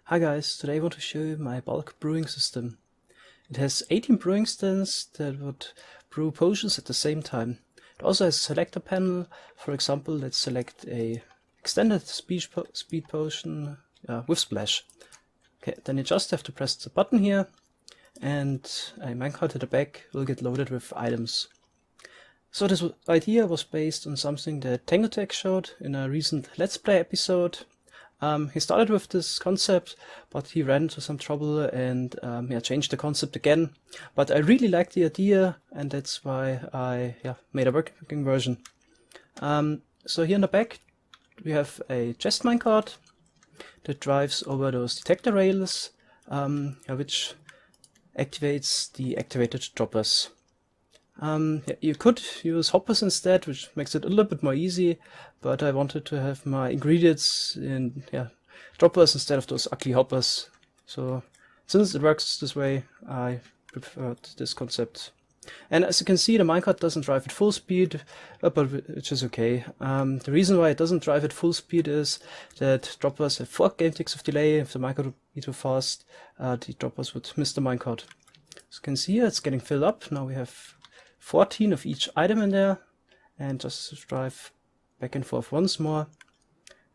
Hi guys, today I want to show you my bulk brewing system. It has 18 brewing stands that would brew potions at the same time. It also has a selector panel. For example, let's select a extended speed potion with splash. Okay, then you just have to press the button here and a minecart at the back will get loaded with items. So this idea was based on something that Tango Tek showed in a recent Let's Play episode. He started with this concept, but he ran into some trouble and changed the concept again. But I really liked the idea, and that's why I made a working version. So here in the back, we have a chest minecart that drives over those detector rails, which activates the activated droppers. You could use hoppers instead, which makes it a little bit more easy, but I wanted to have my ingredients in droppers instead of those ugly hoppers. So since it works this way, I preferred this concept. And as you can see, the minecart doesn't drive at full speed, but which is okay. The reason why it doesn't drive at full speed is that droppers have 4 game ticks of delay. If the minecart would be too fast, the droppers would miss the minecart. As you can see here, it's getting filled up. Now we have 14 of each item in there, and just drive back and forth once more,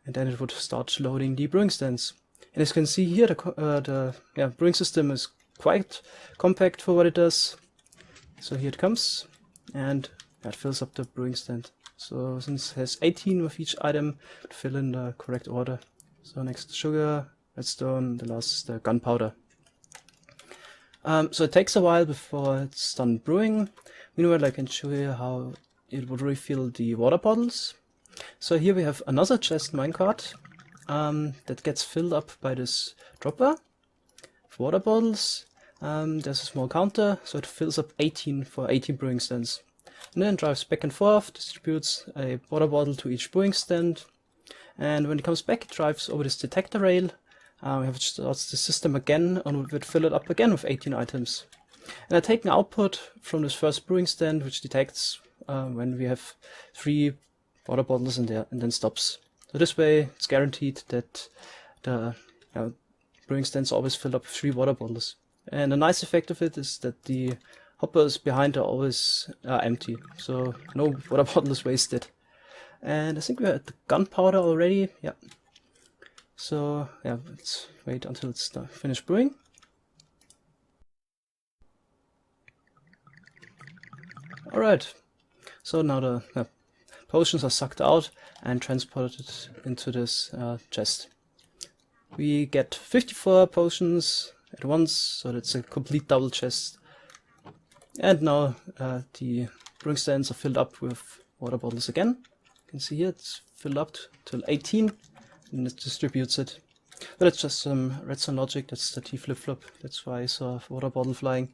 and then it would start loading the brewing stands. And as you can see here, the brewing system is quite compact for what it does. So here it comes, and it fills up the brewing stand. So since it has 18 of each item, to fill in the correct order. So next sugar, redstone, the last is the gunpowder. So it takes a while before it's done brewing. Meanwhile, I can show you how it would refill the water bottles. So here we have another chest minecart that gets filled up by this dropper of water bottles. There's a small counter, so it fills up 18 for 18 brewing stands. And then drives back and forth, distributes a water bottle to each brewing stand. And when it comes back, it drives over this detector rail. We have starts the system again, and we would fill it up again with 18 items. And I take an output from this first brewing stand, which detects when we have 3 water bottles in there, and then stops. So this way, it's guaranteed that the brewing stands always fill up with 3 water bottles. And a nice effect of it is that the hoppers behind are always empty, so no water bottle is wasted. And I think we're at the gunpowder already. Yeah. So let's wait until it's finished brewing. Alright, so now the potions are sucked out and transported into this chest. We get 54 potions at once, so that's a complete double chest. And now the brewing stands are filled up with water bottles again. You can see here it's filled up till 18, and it distributes it. But it's just some redstone logic, that's the T flip-flop, that's why I saw a water bottle flying.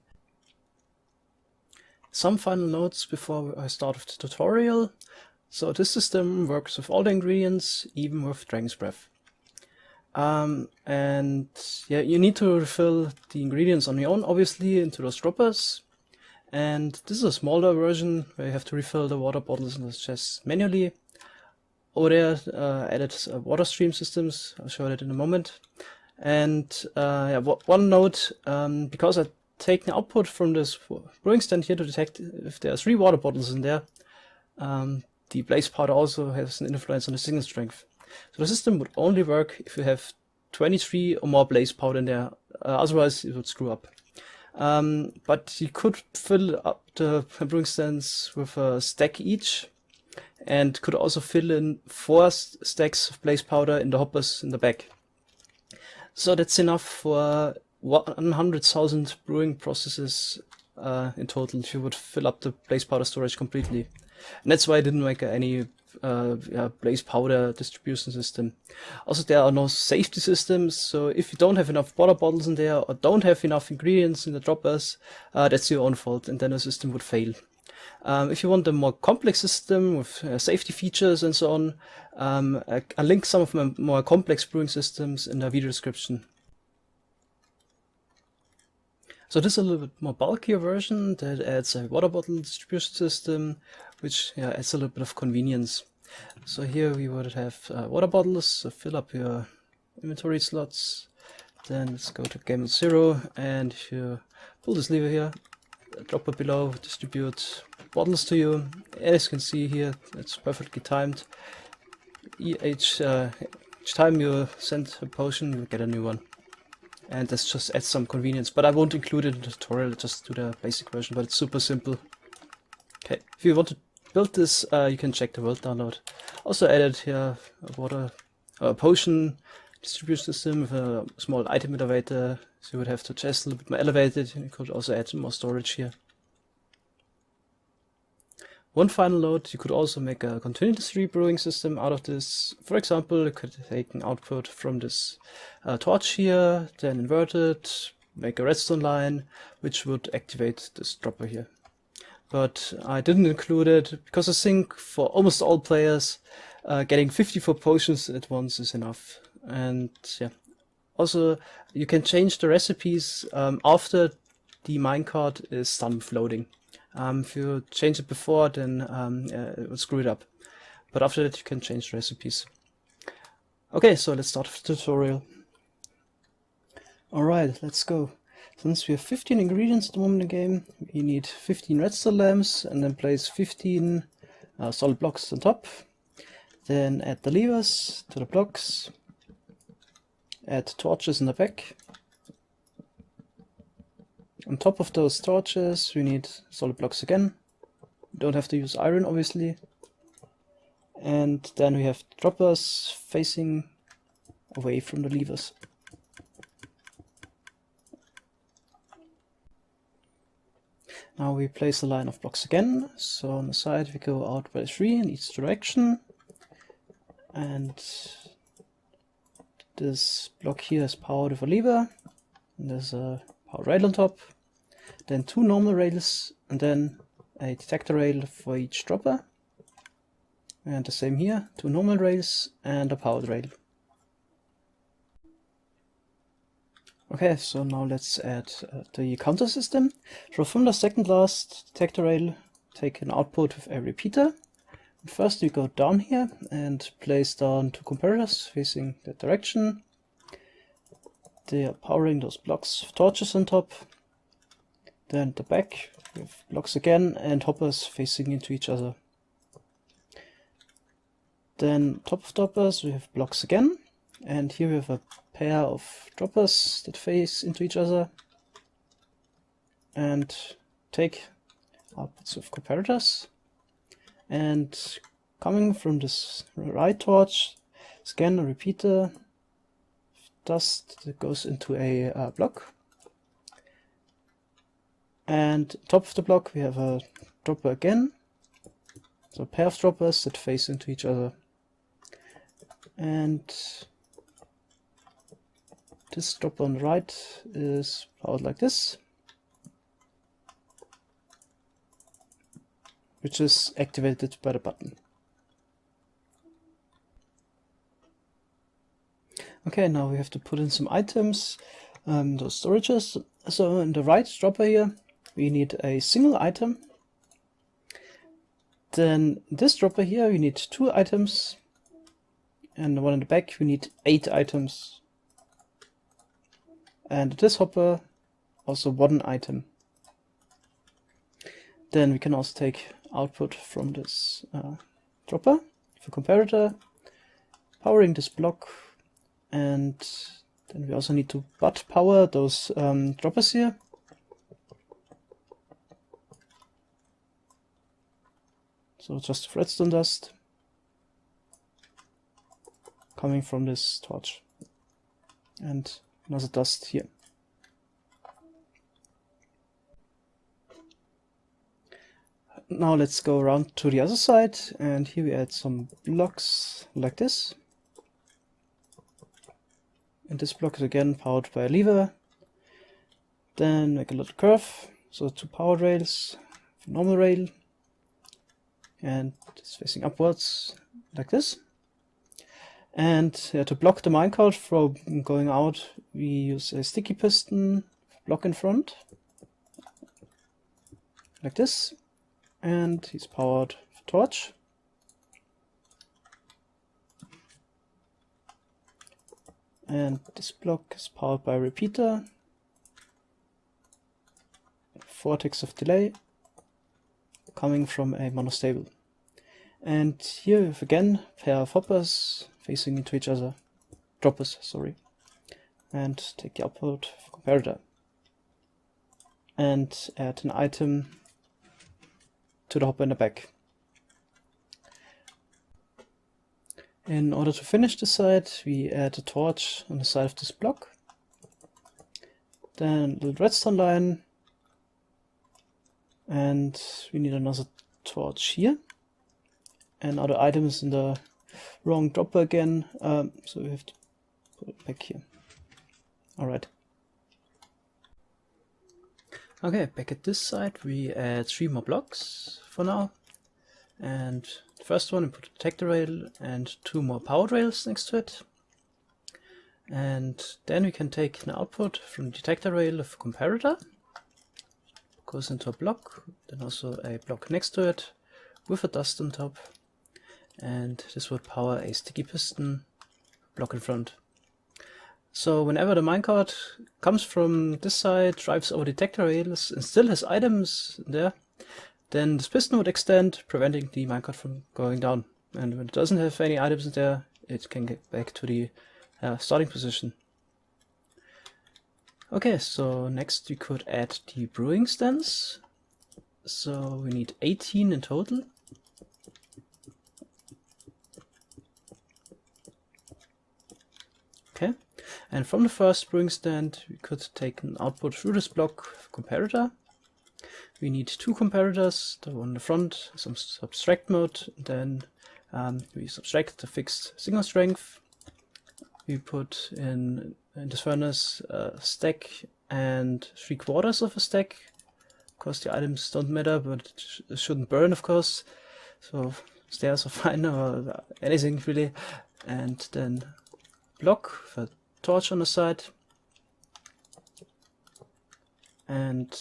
Some final notes before I start with the tutorial. So this system works with all the ingredients, even with Dragon's Breath. You need to refill the ingredients on your own, obviously, into those droppers. And this is a smaller version where you have to refill the water bottles in the chests manually. Over there, added water stream systems. I'll show that in a moment. And one note, because I take the output from this brewing stand here to detect if there are 3 water bottles in there, the blaze powder also has an influence on the signal strength. So the system would only work if you have 23 or more blaze powder in there, otherwise it would screw up. But you could fill up the brewing stands with a stack each, and could also fill in 4 stacks of blaze powder in the hoppers in the back. So that's enough for 100,000 brewing processes in total if you would fill up the blaze powder storage completely. And that's why I didn't make any blaze powder distribution system. Also, there are no safety systems, so if you don't have enough water bottles in there or don't have enough ingredients in the droppers, that's your own fault, and then the system would fail. If you want a more complex system with safety features and so on, I'll link some of my more complex brewing systems in the video description. So this is a little bit more bulkier version that adds a water bottle distribution system, which adds a little bit of convenience. So here we would have water bottles, so fill up your inventory slots, Then let's go to game 0, and if you pull this lever here, the dropper below distribute bottles to you. As you can see here, it's perfectly timed. Each time you send a potion, you get a new one. And this just adds some convenience, but I won't include it in the tutorial, just do the basic version, but it's super simple. Okay, if you want to build this, you can check the world download. Also added here a potion distribution system with a small item elevator, so you would have the chest a little bit more elevated. You could also add some more storage here. One final note, you could also make a continuous brewing system out of this. For example, you could take an output from this torch here, then invert it, make a redstone line, which would activate this dropper here. But I didn't include it because I think for almost all players, getting 54 potions at once is enough. And yeah, also you can change the recipes after the minecart is done with loading. If you change it before, then it will screw it up. But after that, you can change the recipes. Okay, so let's start with the tutorial. Alright, let's go. Since we have 15 ingredients at the moment in the game, we need 15 redstone lamps, and then place 15 solid blocks on top. Then add the levers to the blocks. Add torches in the back. On top of those torches, we need solid blocks again. We don't have to use iron, obviously. And then we have droppers facing away from the levers. Now we place a line of blocks again. So on the side we go out by 3 in each direction. And this block here is powered with a lever. And there's a power rail on top. Then 2 normal rails, and then a detector rail for each dropper. And the same here, 2 normal rails and a powered rail. Okay, so now let's add the counter system. So from the second last detector rail, take an output with a repeater. First we go down here and place down 2 comparators facing that direction. They are powering those blocks with torches on top. Then at the back we have blocks again and hoppers facing into each other. Then top of droppers we have blocks again, and here we have a pair of droppers that face into each other. And take outputs of comparators. And coming from this right torch is again a repeater dust that goes into a block. And top of the block we have a dropper again, so a pair of droppers that face into each other. And this dropper on the right is powered like this, which is activated by the button. Okay, now we have to put in some items, those storages. So in the right dropper here, we need a single item. Then this dropper here, we need 2 items. And the one in the back, we need 8 items. And this hopper, also 1 item. Then we can also take output from this dropper for comparator, powering this block. And then we also need to butt power those droppers here. So just redstone dust coming from this torch, and another dust here. Now let's go around to the other side, and here we add some blocks like this. And this block is again powered by a lever. Then make a little curve, so 2 power rails, normal rail, and it's facing upwards like this. And to block the minecart from going out, we use a sticky piston block in front, like this. And he's powered with a torch. and this block is powered by a repeater, 4 ticks of delay coming from a monostable. And here we have again a pair of hoppers facing into each other, droppers, sorry, and take the output of comparator and add an item to the hopper in the back. In order to finish the side, we add a torch on the side of this block, then a little redstone line, and we need another torch here, and other items in the wrong dropper again, so we have to put it back here. Alright. Okay, back at this side we add 3 more blocks for now, and the first one we put a detector rail and 2 more powered rails next to it, and then we can take an output from the detector rail of a comparator, goes into a block, then also a block next to it with a dust on top, and this would power a sticky piston block in front. So whenever the minecart comes from this side, drives over detector rails and still has items there, then this piston would extend, preventing the minecart from going down. And when it doesn't have any items in there, it can get back to the starting position. Okay, so next we could add the brewing stands. So we need 18 in total. Okay, and from the first brewing stand we could take an output through this block comparator. We need 2 comparators, the one in the front, some subtract mode, then we subtract the fixed signal strength. We put in this furnace a stack and 3/4 of a stack. Of course the items don't matter, but it shouldn't burn, of course. So stairs are fine, or anything really. And then block with a torch on the side. And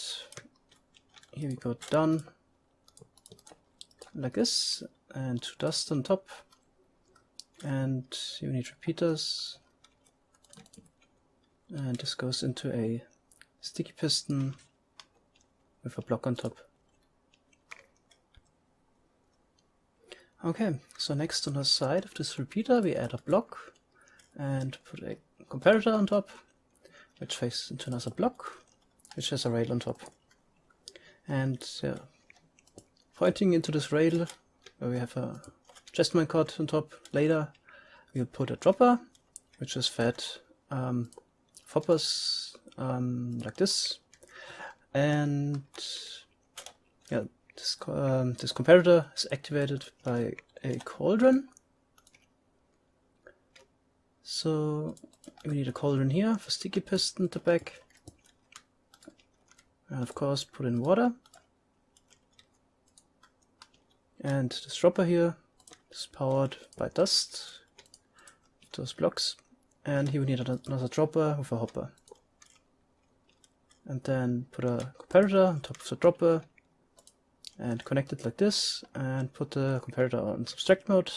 here we go down like this, and 2 dust on top. And you need repeaters, and this goes into a sticky piston with a block on top. Okay, so next on the side of this repeater we add a block and put a comparator on top, which faces into another block, which has a rail on top. And pointing into this rail, where we have a chest minecart on top, later we'll put a dropper, which is fed hoppers like this. And yeah, this comparator is activated by a cauldron. So we need a cauldron here for sticky piston at the back. And of course put in water. And this dropper here is powered by dust, those blocks. And here we need another dropper with a hopper. And then put a comparator on top of the dropper and connect it like this, and put the comparator on subtract mode.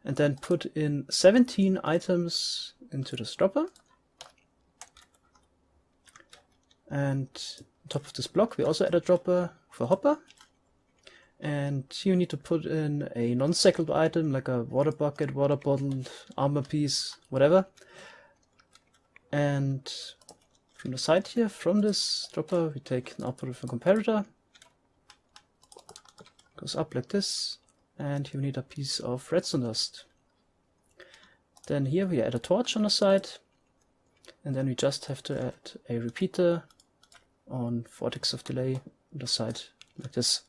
And then put in 17 items into this dropper. And on top of this block we also add a dropper for hopper. And here you need to put in a non-cycled item like a water bucket, water bottle, armor piece, whatever. And from the side here, from this dropper, we take an output of a comparator. Goes up like this, and here we need a piece of redstone dust. Then here we add a torch on the side, and then we just have to add a repeater on 4 ticks of delay on the side like this.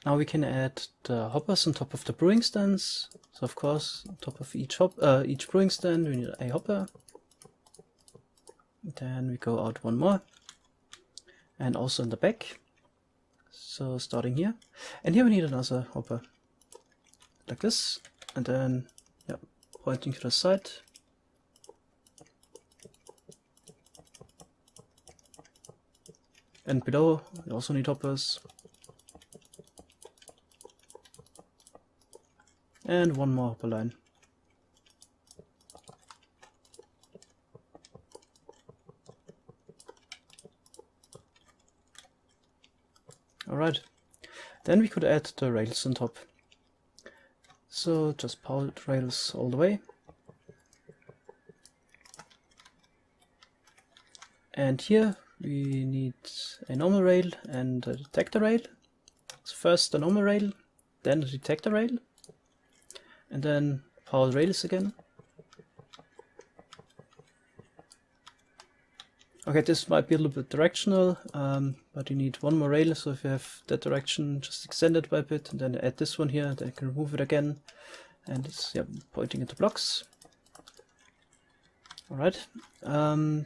Now we can add the hoppers on top of the brewing stands. So of course, on top of each brewing stand we need a hopper. Then we go out 1 more, and also in the back. So starting here, and here we need another hopper like this, and then pointing to the side. And below we also need hoppers. And 1 more hopper line. Alright, then we could add the rails on top. So just power the rails all the way. And here we need a normal rail and a detector rail. So first the normal rail, then the detector rail, and then power the rails again. Okay, this might be a little bit directional, but you need one more rail, so if you have that direction, just extend it by a bit, and then add this one here, then you can remove it again, and it's pointing into blocks. Alright, to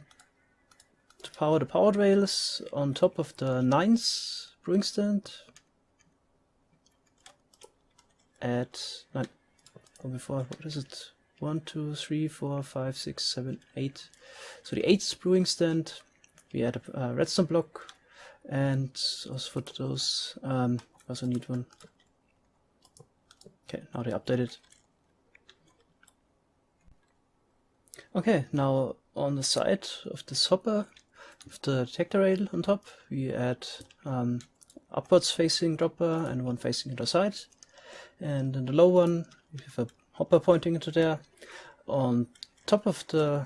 power the powered rails on top of the 9th brewing stand, add 9, or before, what is it? 1, 2, 3, 4, 5, 6, 7, 8. So the 8th brewing stand, we add a redstone block, and also for those, also need one. Okay, now they updated. Okay, now on the side of this hopper, with the detector rail on top, we add upwards facing dropper and one facing the side. And in the low one, we have a hopper pointing into there. On top of the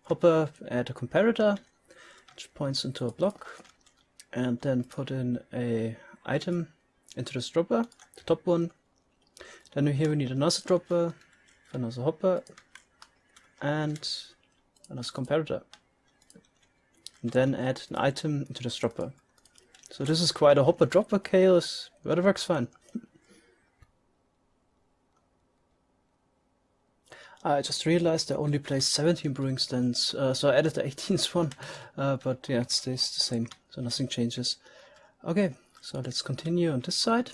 hopper, add a comparator, which points into a block, and then put in a item into this dropper, the top one. Then here we need another dropper, another hopper, and another comparator. And then add an item into this dropper. So this is quite a hopper dropper chaos, but it works fine. I just realized I only placed 17 brewing stands, so I added the 18th one, but yeah, it stays the same, so nothing changes. Okay, so let's continue on this side.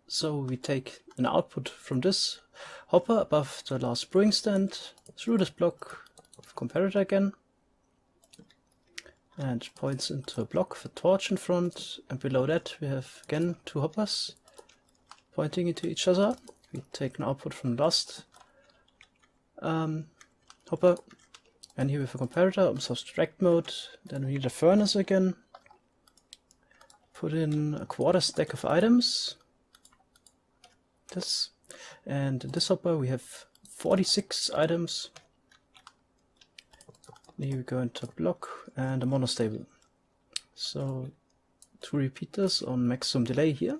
So we take an output from this hopper above the last brewing stand, through this block of comparator again, and it points into a block with a torch in front, and below that we have again 2 hoppers pointing into each other. We take an output from the last hopper, and here we have a comparator on subtract mode. Then we need a furnace again, put in a quarter stack of items, this, and in this hopper we have 46 items. Here we go into a block and a monostable, so 2 repeaters on maximum delay here,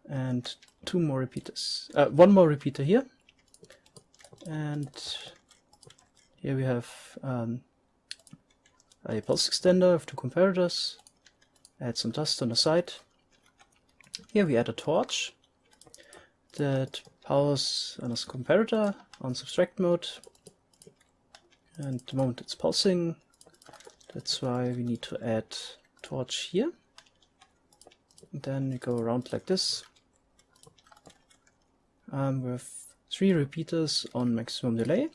and 2 more repeaters, 1 more repeater here. And here we have a pulse extender with 2 comparators, add some dust on the side. Here we add a torch that powers a comparator on subtract mode, and the moment it's pulsing, that's why we need to add torch here. And then we go around like this with 3 repeaters on maximum delay.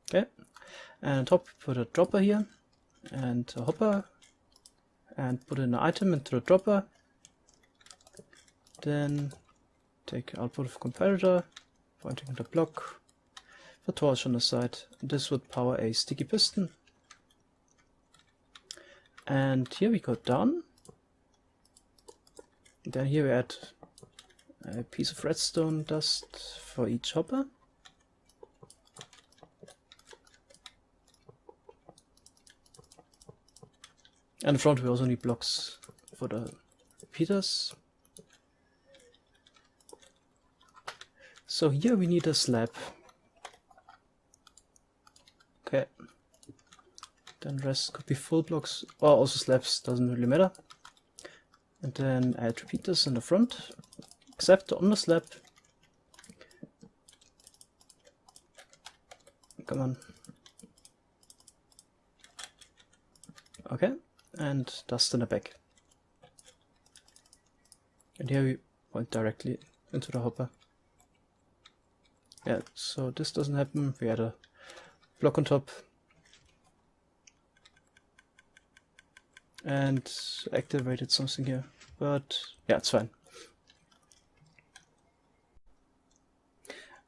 Okay, and on top put a dropper here and a hopper, and put in an item into the dropper. Then take output of comparator, pointing at the block, the torch on the side. This would power a sticky piston. And here we go down. Then here we add a piece of redstone dust for each hopper. And in front we also need blocks for the repeaters. So here we need a slab. Okay. Then rest could be full blocks, or also slabs, doesn't really matter. And then add repeaters in the front, except on the slab. Come on. Okay, and dust in the back. And here we point directly into the hopper. Yeah, so this doesn't happen. We add a block on top. And activated something here, but yeah, it's fine.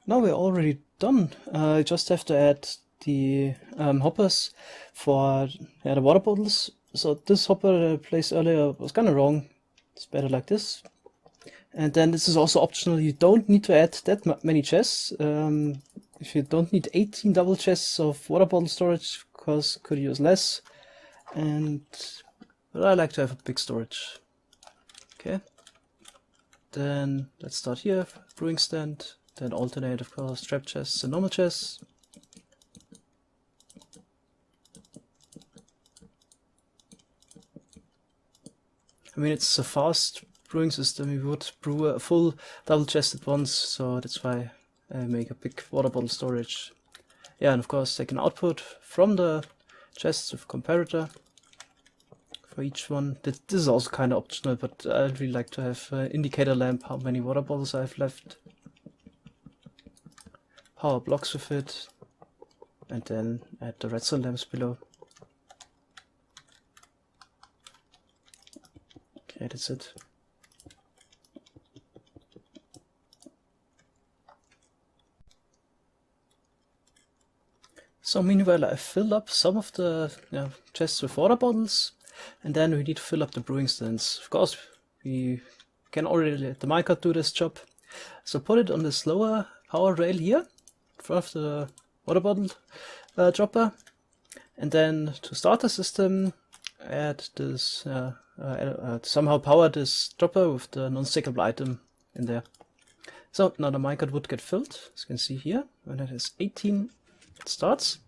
Now we're already done. I just have to add the hoppers for the water bottles. So this hopper that I placed earlier was kind of wrong. It's better like this. And then this is also optional. You don't need to add that many chests. If you don't need 18 double chests of water bottle storage, of course, could use less. But I like to have a big storage. Okay. Then let's start here. Brewing stand. Then alternate, of course, trap chests and normal chests. I mean, it's a fast brewing system. You would brew a full double chest at once, so that's why I make a big water bottle storage. Yeah, and of course take an output from the chests with comparator for each one. This is also kind of optional, but I'd really like to have an indicator lamp how many water bottles I have left. Power blocks with it, and then add the redstone lamps below. Okay, that's it. So meanwhile I filled up some of the chests with water bottles, and then we need to fill up the brewing stands. Of course, we can already let the minecart do this job. So put it on this lower power rail here, in front of the water bottle dropper, and then to start the system, add this somehow power this dropper with the non-stackable item in there. So now the minecart would get filled, as you can see here. When it is 18, it starts.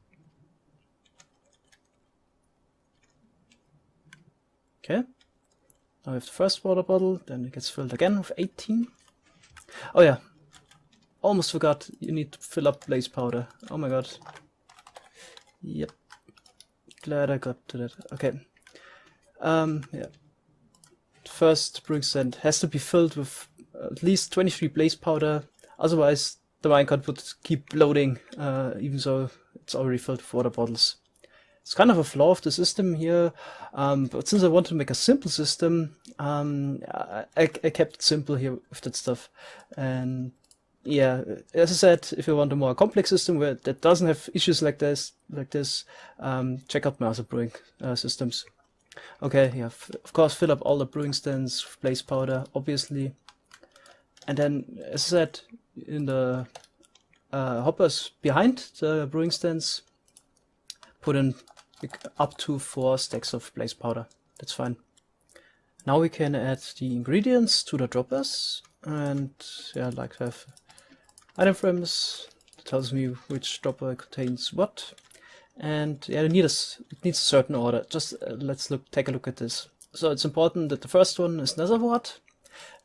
Okay. Now we have the first water bottle, then it gets filled again with 18. Oh yeah, almost forgot, you need to fill up blaze powder. Oh my god. Yep. Glad I got to that. Okay. Yeah. First brewing stand has to be filled with at least 23 blaze powder, otherwise the minecart would keep loading, even though it's already filled with water bottles. It's kind of a flaw of the system here, but since I want to make a simple system, I kept it simple here with that stuff. And yeah, as I said, if you want a more complex system that doesn't have issues like this, check out my other brewing systems. Okay, yeah, of course, fill up all the brewing stands with blaze powder, obviously. And then, as I said, in the hoppers behind the brewing stands, put in up to 4 stacks of blaze powder. That's fine. Now we can add the ingredients to the droppers, and yeah, I'd like to have item frames that tells me which dropper contains what. And yeah, it needs a certain order. Just let's take a look at this. So it's important that the first one is nether wart.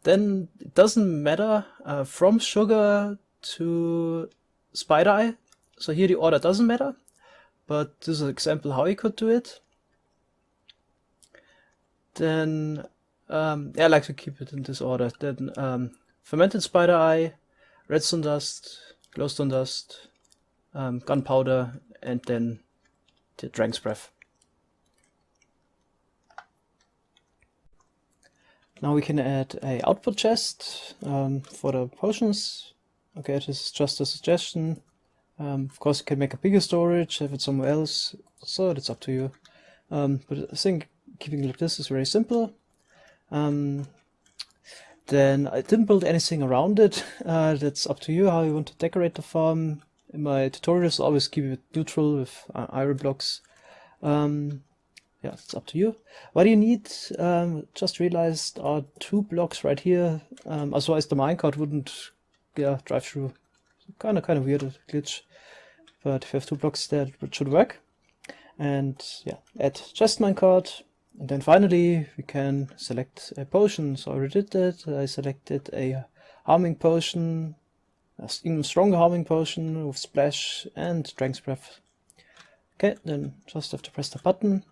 Then it doesn't matter from sugar to spider eye. So here the order doesn't matter, but this is an example how you could do it. Then yeah, I like to keep it in this order. Then fermented spider eye, redstone dust, glowstone dust, gunpowder, and then the dragon's breath. Now we can add a output chest for the potions. Okay, this is just a suggestion. Of course, you can make a bigger storage, have it somewhere else, so that's up to you. But I think keeping it like this is very simple. Then I didn't build anything around it. That's up to you how you want to decorate the farm. In my tutorials, I always keep it neutral with iron blocks. Yeah, it's up to you. What do you need? Just realized are 2 blocks right here. Otherwise the minecart wouldn't drive through. Kind of weird glitch. But if you have 2 blocks there, it should work. And yeah, add chest minecart. And then finally we can select a potion. So I already did that. I selected a harming potion, a even stronger harming potion with splash and dragon's breath. Okay, then just have to press the button.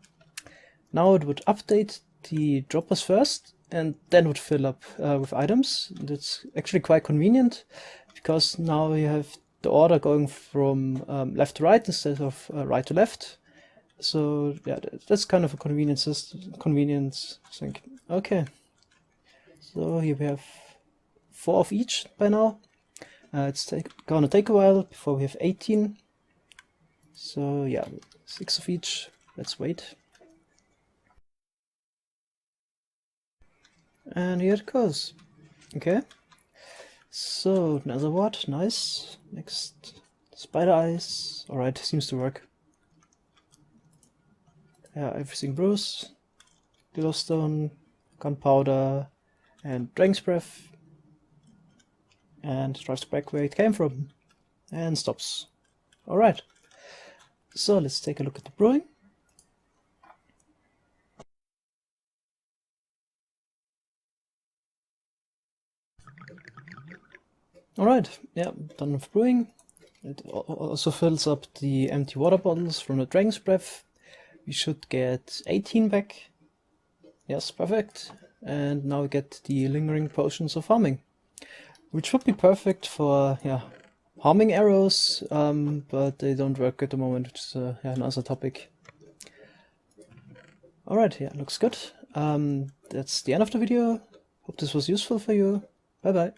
Now it would update the droppers first and then would fill up with items. That's actually quite convenient because now you have the order going from left to right instead of right to left. So yeah, that's kind of a convenience thing. Okay, so here we have 4 of each by now. It's gonna take a while before we have 18. So yeah, 6 of each. Let's wait. And here it goes. Okay. So, another word, nice. Next, spider eyes. Alright, seems to work. Yeah, everything brews. Glowstone, gunpowder, and dragon's breath. And drives back where it came from. And stops. Alright. So, let's take a look at the brewing. Alright, yeah, done with brewing. It also fills up the empty water bottles from the dragon's breath. We should get 18 back. Yes, perfect. And now we get the lingering potions of harming, which would be perfect for harming arrows, but they don't work at the moment, which is another topic. Alright, yeah, looks good. That's the end of the video. Hope this was useful for you. Bye bye.